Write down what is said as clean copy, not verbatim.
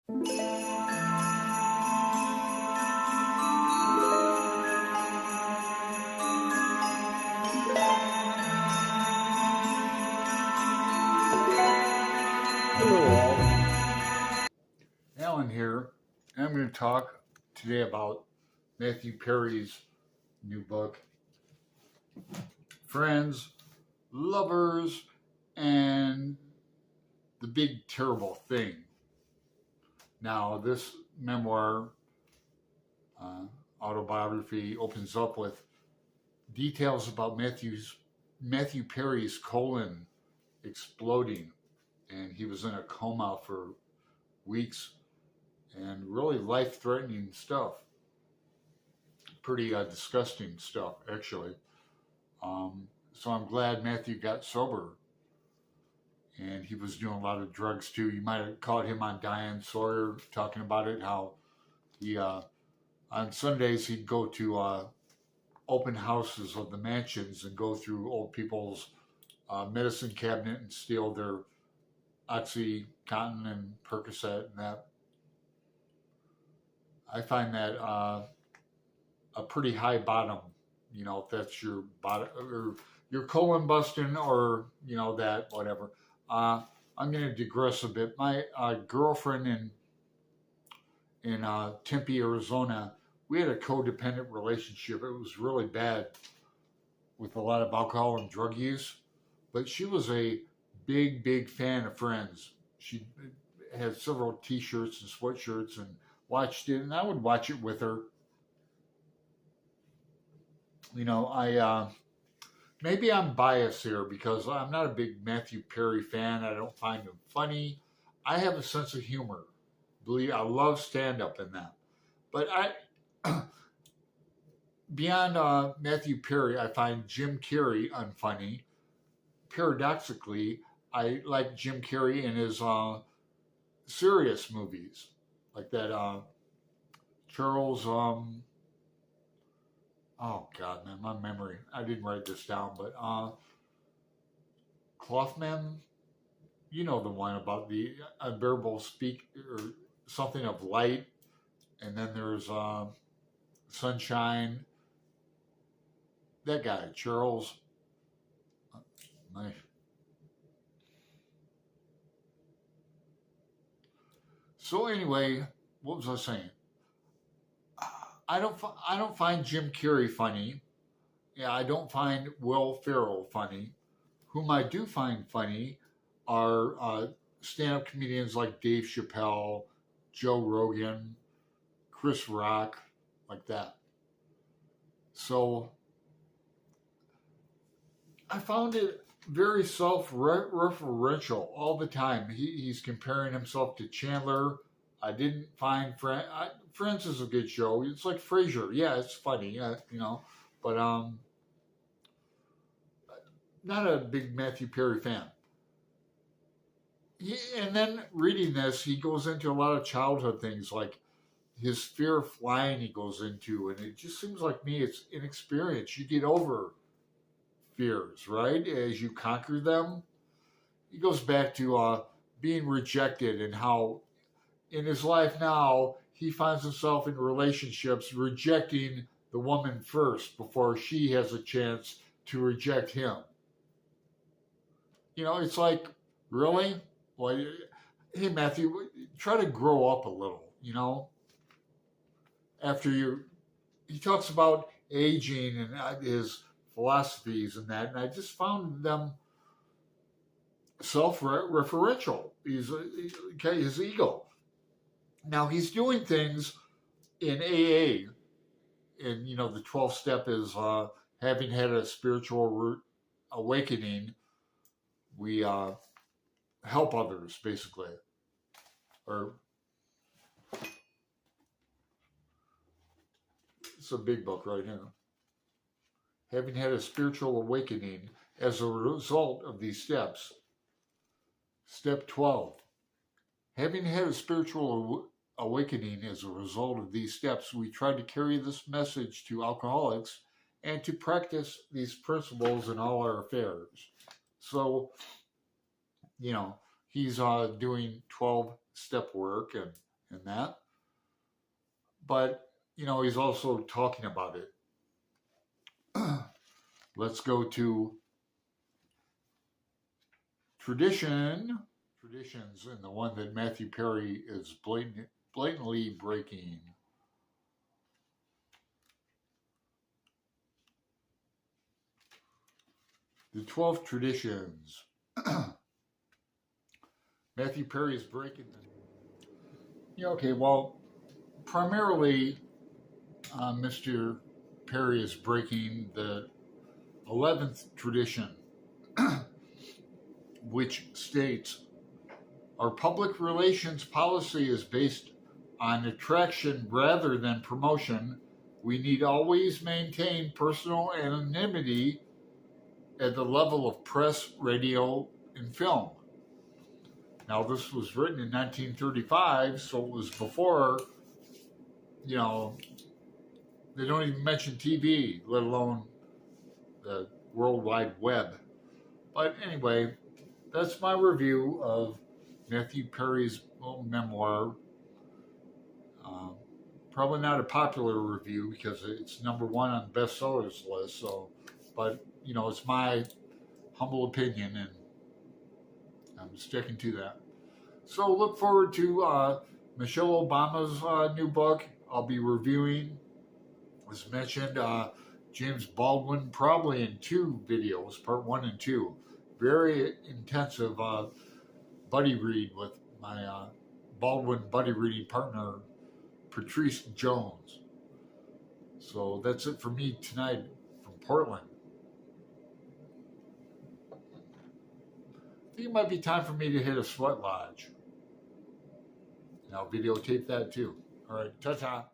Hello, all. Alan here, and I'm going to talk today about Matthew Perry's new book, Friends, Lovers, and the Big Terrible Thing. Now, this memoir uh, autobiography opens up with details about Matthew Perry's colon exploding, and he was in a coma for weeks, and really life-threatening stuff. Pretty disgusting stuff, actually. So I'm glad Matthew got sober, and he was doing a lot of drugs too. You might have caught him on Diane Sawyer talking about it. How he on Sundays he'd go to open houses of the mansions and go through old people's medicine cabinet and steal their OxyContin and Percocet and that. I find that a pretty high bottom. You know, if that's your bottom or your colon busting or that whatever. I'm going to digress a bit. My girlfriend in Tempe, Arizona, we had a codependent relationship. It was really bad with a lot of alcohol and drug use, but she was a big fan of Friends. She had several T-shirts and sweatshirts and watched it, and I would watch it with her. I maybe I'm biased here because I'm not a big Matthew Perry fan. I don't find him funny. I have a sense of humor. Believe I love stand up in that. But I beyond Matthew Perry, I find Jim Carrey unfunny. Paradoxically, I like Jim Carrey in his serious movies, like that Charles. Oh God, man, my memory. I didn't write this down, but Clothman. You know the one about the unbearable speak or something of light, and then there's Sunshine. That guy, Charles. My, so anyway, what was I saying? I don't find Jim Carrey funny. Yeah, I don't find Will Ferrell funny. Whom I do find funny are stand-up comedians like Dave Chappelle, Joe Rogan, Chris Rock, like that. So I found it very self-referential all the time. He's comparing himself to Chandler. I didn't find Friends is a good show. It's like Frasier. Yeah, it's funny, but not a big Matthew Perry fan. And then reading this, he goes into a lot of childhood things like his fear of flying. He goes into, and it just seems like me, it's inexperience. You get over fears, right? As you conquer them. He goes back to being rejected and how in his life now he finds himself in relationships rejecting the woman first before she has a chance to reject him. It's like, really? Well, hey, Matthew, try to grow up a little, After he talks about aging and his philosophies and that, and I just found them self-referential. Okay, his ego. Now he's doing things in AA, and the 12th step is having had a spiritual awakening. We help others, basically, or it's a big book right here. Having had a spiritual awakening as a result of these steps. Step 12. Having had a spiritual awakening as a result of these steps, we try to carry this message to alcoholics and to practice these principles in all our affairs. So, he's doing 12-step work, and in that. But, he's also talking about it. Let's go to traditions, and the one that Matthew Perry is blatantly breaking. The 12 traditions. Matthew Perry is breaking them. Okay, well, primarily, Mr. Perry is breaking the 11th tradition, which states, our public relations policy is based on attraction rather than promotion. We need always maintain personal anonymity at the level of press, radio, and film. Now, this was written in 1935, so it was before, they don't even mention TV, let alone the World Wide Web. But anyway, that's my review of Matthew Perry's memoir. Probably not a popular review because it's number one on the bestsellers list. So, but it's my humble opinion, and I'm sticking to that. So look forward to Michelle Obama's new book. I'll be reviewing, as mentioned, James Baldwin, probably in 2 videos, part 1 and 2. Very intensive buddy read with my Baldwin buddy reading partner, Patrice Jones. So that's it for me tonight from Portland. I think it might be time for me to hit a sweat lodge. And I'll videotape that too. All right, ta-ta.